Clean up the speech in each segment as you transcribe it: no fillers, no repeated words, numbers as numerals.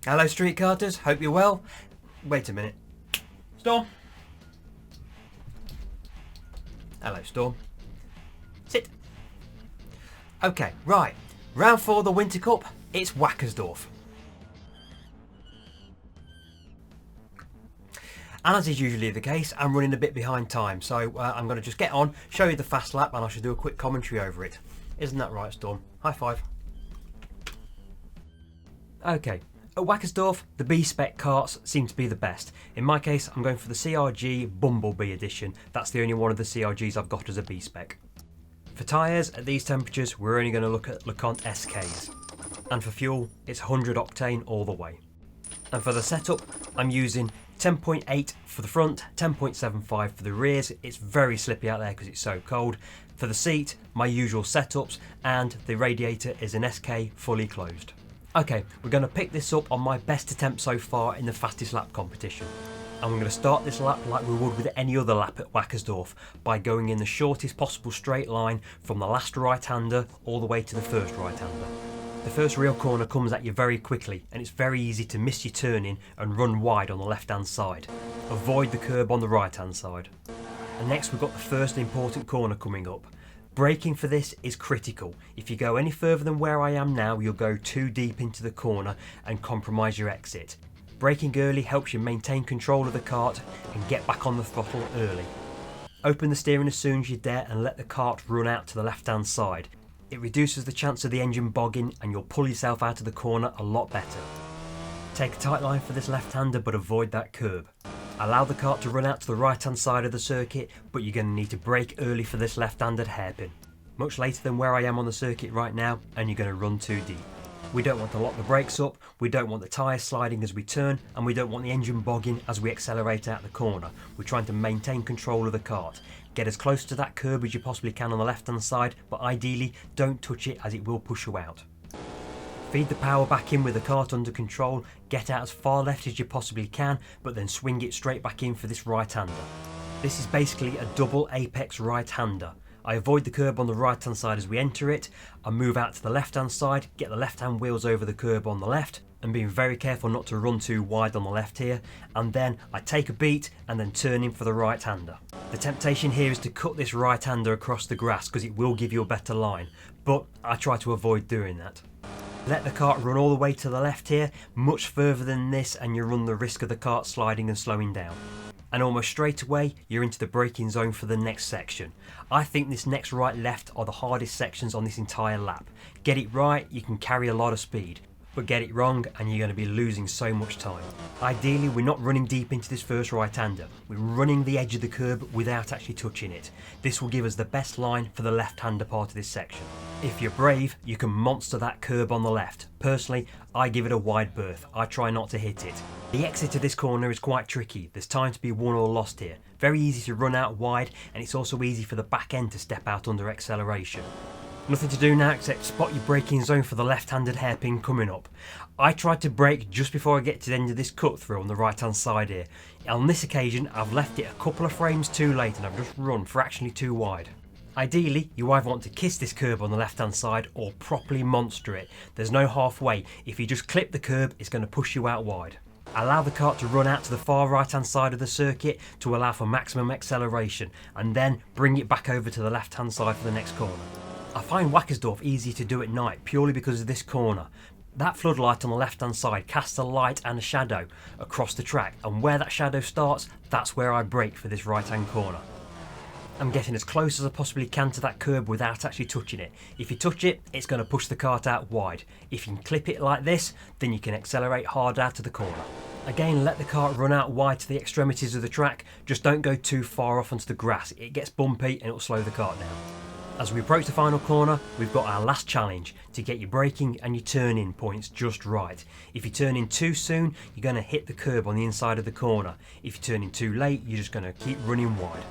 Hello street carters, hope you're well. Wait a minute. Storm. Hello Storm. Sit. Okay, right. Round 4 of the Winter Cup, it's Wackersdorf. And as is usually the case, I'm running a bit behind time, so I'm going to just get on, show you the fast lap, and I should do a quick commentary over it. Isn't that right, Storm? High five. Okay, at Wackersdorf, the B-spec karts seem to be the best. In my case, I'm going for the CRG Bumblebee edition. That's the only one of the CRGs I've got as a B-spec. For tyres, at these temperatures, we're only going to look at LaCont SKs. And for fuel, it's 100 octane all the way. And for the setup, I'm using 10.8 for the front, 10.75 for the rears. It's very slippy out there because it's so cold. For the seat, my usual setups, and the radiator is an SK fully closed. Okay, we're going to pick this up on my best attempt so far in the fastest lap competition. And we're going to start this lap like we would with any other lap at Wackersdorf by going in the shortest possible straight line from the last right-hander all the way to the first right-hander. The first real corner comes at you very quickly and it's very easy to miss your turning and run wide on the left-hand side. Avoid the curb on the right-hand side. And next we've got the first important corner coming up. Braking for this is critical. If you go any further than where I am now, you'll go too deep into the corner and compromise your exit. Braking early helps you maintain control of the kart and get back on the throttle early. Open the steering as soon as you dare and let the kart run out to the left-hand side. It reduces the chance of the engine bogging and you'll pull yourself out of the corner a lot better. Take a tight line for this left-hander but avoid that curb. Allow the kart to run out to the right-hand side of the circuit, but you're going to need to brake early for this left-handed hairpin. Much later than where I am on the circuit right now, and you're going to run too deep. We don't want to lock the brakes up, we don't want the tyres sliding as we turn, and we don't want the engine bogging as we accelerate out the corner. We're trying to maintain control of the kart. Get as close to that curb as you possibly can on the left-hand side, but ideally don't touch it as it will push you out. Feed the power back in with the kart under control, get out as far left as you possibly can, but then swing it straight back in for this right-hander. This is basically a double apex right-hander. I avoid the curb on the right-hand side as we enter it, I move out to the left-hand side, get the left-hand wheels over the curb on the left, and being very careful not to run too wide on the left here, and then I take a beat and then turn in for the right-hander. The temptation here is to cut this right-hander across the grass because it will give you a better line, but I try to avoid doing that. Let the kart run all the way to the left here, much further than this, and you run the risk of the kart sliding and slowing down. And almost straight away, you're into the braking zone for the next section. I think this next right-left are the hardest sections on this entire lap. Get it right, you can carry a lot of speed. But get it wrong and you're going to be losing so much time. Ideally, we're not running deep into this first right-hander. We're running the edge of the curb without actually touching it. This will give us the best line for the left-hander part of this section. If you're brave, you can monster that curb on the left. Personally, I give it a wide berth. I try not to hit it. The exit of this corner is quite tricky. There's time to be won or lost here. Very easy to run out wide, and it's also easy for the back end to step out under acceleration. Nothing to do now except spot your braking zone for the left-handed hairpin coming up. I tried to brake just before I get to the end of this cut through on the right-hand side here. On this occasion, I've left it a couple of frames too late and I've just run fractionally too wide. Ideally, you either want to kiss this curb on the left-hand side or properly monster it. There's no halfway. If you just clip the curb, it's going to push you out wide. Allow the kart to run out to the far right-hand side of the circuit to allow for maximum acceleration, and then bring it back over to the left-hand side for the next corner. I find Wackersdorf easy to do at night purely because of this corner. That floodlight on the left hand side casts a light and a shadow across the track, and where that shadow starts, that's where I brake for this right hand corner. I'm getting as close as I possibly can to that curb without actually touching it. If you touch it, it's going to push the kart out wide. If you can clip it like this, then you can accelerate hard out of the corner. Again, let the kart run out wide to the extremities of the track, just don't go too far off onto the grass. It gets bumpy and it'll slow the kart down. As we approach the final corner, we've got our last challenge to get your braking and your turn-in points just right. If you turn in too soon, you're going to hit the curb on the inside of the corner. If you turn in too late, you're just going to keep running wide.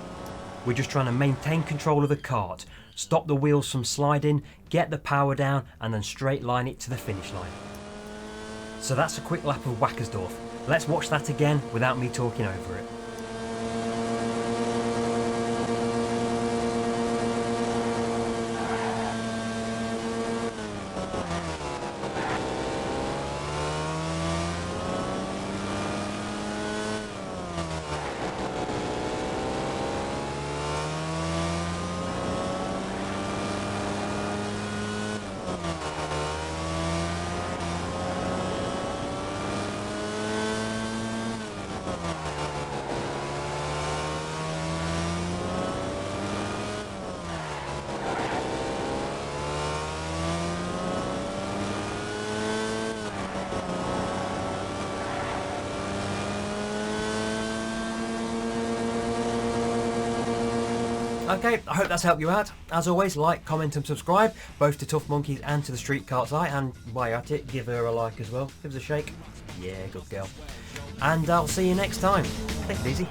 We're just trying to maintain control of the kart, stop the wheels from sliding, get the power down, and then straight line it to the finish line. So that's a quick lap of Wackersdorf. Let's watch that again without me talking over it. Okay, I hope that's helped you out. As always, like, comment and subscribe, both to Toughmonkeys and to the Street Kart site, and while you're at it, give her a like as well. Give us a shake. Yeah, good girl. And I'll see you next time. Take it easy.